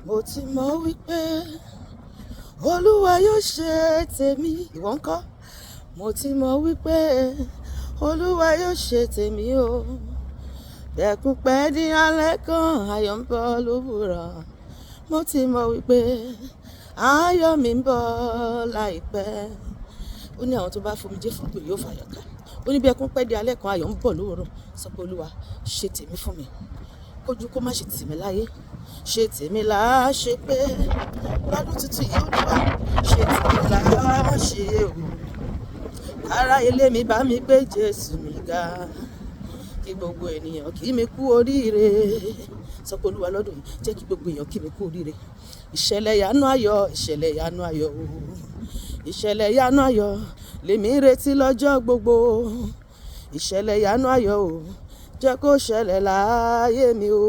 mo ti mọ̀ wípé Olúwa yóò ṣe tèmi. Ìwọ ńkọ́? Mo ti mọ̀ wípé Olúwa yóò ṣe tèmi o. Bẹ́kún pẹ́ ní alẹ́ kan, ayọ̀ ń bọ̀ lówùrọ̀. Mo ti mọ̀ wípé ayọ̀ mi ń bọ̀ láìpẹ́. Ó ní àwọn tó bá fomi jẹ́ fúnpè yóò fàyọ̀ ká. Ó ní bẹ́kún pẹ́ ní alẹ́ kan, ayọ̀ ń bọ̀ lówùrọ̀. Sọ pé Olúwa ṣe tèmi fún mi. Kójú kó má ṣe tì mí láyé. Ṣe tèmi là á ṣe pé lọ́dún tuntun yìí Olúwa ṣe tèmi là á ṣe o. Ará ilé mi bá mi gbé Jésù mi ga. Kí gbogbo ènìyàn kí mi kú oríire. Sọ pé Olúwa lọ́dún yìí jẹ́ kí gbogbo èèyàn kí mi kú oríire. Ìṣẹ̀lẹ̀ ìyanu ayọ̀, ìṣẹ̀lẹ̀ ìyanu ayọ̀ o. Ìṣẹ̀lẹ̀ ìyanu ayọ̀ lèmi ń retí lọ́jọ́ gbogbo. Ìṣẹ̀lẹ̀ ìyanu ayọ̀ o, jẹ́ kó ṣẹlẹ̀ láyé mi o.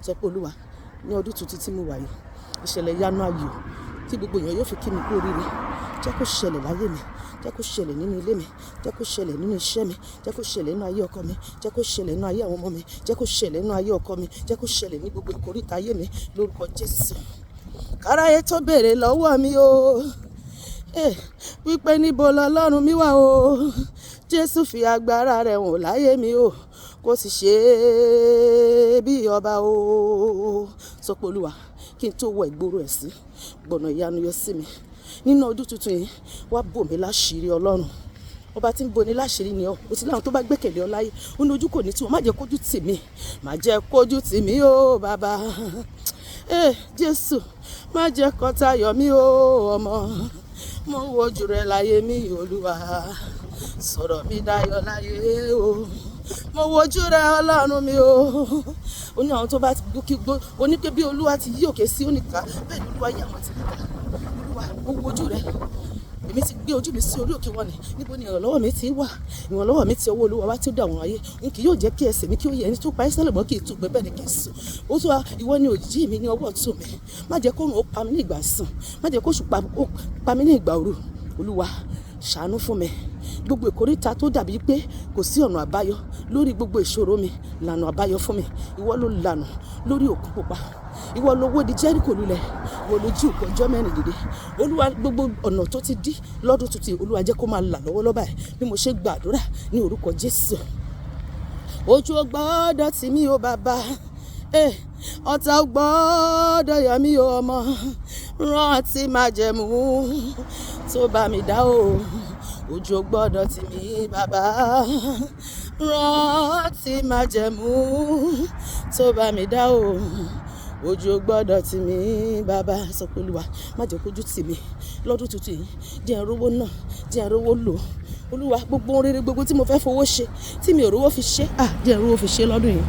Sọ pé Olúwa ní ọdún tuntun tí mo wà yìí, ìṣẹ̀lẹ̀ ìyanu ayọ̀ tí gbogbo èèyàn yóò fi kí mi kú oríire. Jẹ́ kó ṣẹlẹ̀ láyé mi. Jẹ́ kó ṣẹlẹ̀ nínú ilé mi. Jẹ́ kó ṣẹlẹ̀ nínú iṣẹ́ mi. Jẹ́ kó ṣẹlẹ̀ nínú ayé ọkọ mi. Jẹ́ kó ṣẹlẹ̀ nínú ayé àwọn ọmọ mi. Jẹ́ kó ṣẹlẹ̀ nínú ayé ọkọ mi. Jẹ́ kó ṣẹlẹ̀ ní gbogbo ìkóríta ayé mi lórúkọ Jésù. Káráyé tó béèrè lọ́wọ́ mi o. Wípé níbo lọlọ́run mi wà o. Jésù fi agbára rẹ̀ hàn láyé mi o. Kó sì ṣe bí ọba o. Sọ pé Olúwa kí n tó wọ ìgboro ẹ̀sìn, gbọ̀nà ìyanu yọ sí mi. Nínú ọdún tuntun yìí, wá bò mí láṣìírí Ọlọ́run. Ọba tí ń boni láṣìírí ni ọ́. O ti láwọn tó bá gbẹ́kẹ̀lé ọ láyé. Ó ní ojú kò ní tì wọ́n. Má jẹ́ kójú tì mí. Má jẹ́ kójú tì mí o bàbá. Jésù, má jẹ́ kọ́tà yọ mí o ọmọ. Mo wo ojú rẹ láyé mi Olúwa. Sọ̀rọ̀ mi dayọ̀ láyé o. Mo wo ojú rẹ Ọlọ́run mi o. Ó ní àwọn tó bá gbókí gbó. Ó ní pé bí Olúwa ti yí òkè sí oníkà, bẹ́ẹ̀ ni Olúwa yí àwọn ti rí ká. Olúwa, mo wo ojú rẹ. Èmi ti gbé ojú mi sí orí òkè wọn ni. Níbo ni ìrànlọ́wọ́ mi ti wà? Ìrànlọ́wọ́ mi ti ọwọ́ Olúwa wá tí ó dá àwọn ayé. N kì yóò jẹ́ kí ẹsẹ̀ mi kí ó yẹ ẹni tó pa ẹ́sẹ̀ lọ́gbọ́n kí n tún gbẹ bẹ́ẹ̀ ni kí n sùn. Ó tún wá, ìwọ ni òjì mi ní ọwọ́ ọ̀tún mi. Má jẹ́ kóòrùn ó pa mí ní ìgbà sùn. Má jẹ́ kóṣù pa mí ní ìgbà òru. Olúwa, ṣàánú fún mi. Gbogbo ìkóríta tó dàbí pé kò sí ọ̀nà àbáyọ lórí gbogbo ìṣòro mi, lànà àbáyọ fún mi. Ìwọ ló lànà lórí òkun pupa. Ìwọ ló wó di Jẹ́ríkò lulẹ̀. Ìwọ ló jí òkú ọjọ́ mẹ́rin dìde. Olúwa, gbogbo ọ̀nà tó ti dí lọ́dún tuntun, Olúwa jẹ́ kó máa là lọ́wọ́lọ́wọ́ báyìí bí mo ṣe gbàdúrà ní orúkọ Jésù. Ojú ò gbọdọ̀ tì mí o bàbá. Ọ̀tá ò gbọdọ̀ yọ mí o ọmọ. Rántí májẹ̀mú tó bá mi dá o. Ojú ò gbọdọ̀ tì mí bàbá. Rántí májẹ̀mú tó bá mi dá o. Ojú ò gbọdọ̀ tì mí bàbá. Sọ pé Olúwa má jẹ́ kójú tì mí lọ́dún tuntun yìí. Jẹ́ n rówó náà, jẹ́ n rówó lò. Olúwa, gbogbo ohun rere gbogbo tí mo fẹ́ fowó ṣe tí mi ò rówó fi ṣe, jẹ́ n rówó fi ṣe lọ́dún yìí.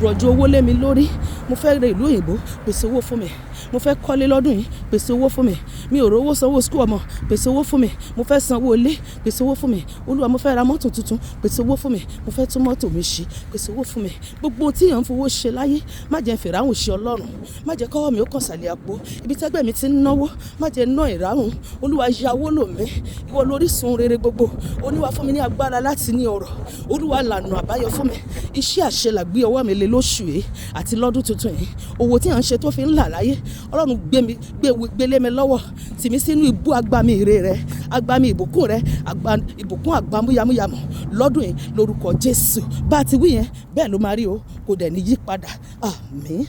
Rọ̀jò owó lé mi lórí. Mo fẹ́ rẹ ìlú òyìnbó, pèsè owó fún mi. Mo fẹ́ kọ́lé lọ́dún yìí, pèsè owó fún mi. Mi ò rówó sanwó skul ọmọ, pèsè owó fún mi. Mo fẹ́ sanwó ilé, pèsè owó fún mi. Olúwa, mo fẹ́ ra mọ́tò tuntun, pèsè owó fún mi. Mo fẹ́ tún mọ́tò mi ṣe, pèsè owó fún mi. Gbogbo ohun tí èèyàn ń fowó ṣe láyé, má jẹ́ fìràhùn ṣe Ọlọ́run. Má jẹ́ kọ́wọ́ mi ó kàn sàlẹ̀ àpò. Ibi tẹ́gbẹ́ mi ti ń náwó, má jẹ́ ná ìràhùn. Olúwa, yáwó lò mí. Ìwọ lórísun rere gbogbo. Olúwa, fún mi ní agbára láti ní ọrọ̀. Olúwa, lànà àbáyọ fún mi. Iṣẹ́ àṣẹ là gbé ọwọ́ mi lé lóṣù yìí àti lọ́dún tuntun yìí. Owó tí à ń ṣe tó fi ń là láyé, Ọlọ́run gbélé mi lọ́wọ́. Tì mí sínú ibú agbami ire rẹ, agbami ìbùkún rẹ, ìbùkún àgbámúyamúyamù lọ́dún yìí lórúkọ Jésù. Bá a ti wí yẹn, bẹ́ẹ̀ ló máa rí o. Kò dẹ̀ ní yí padà. Àmín.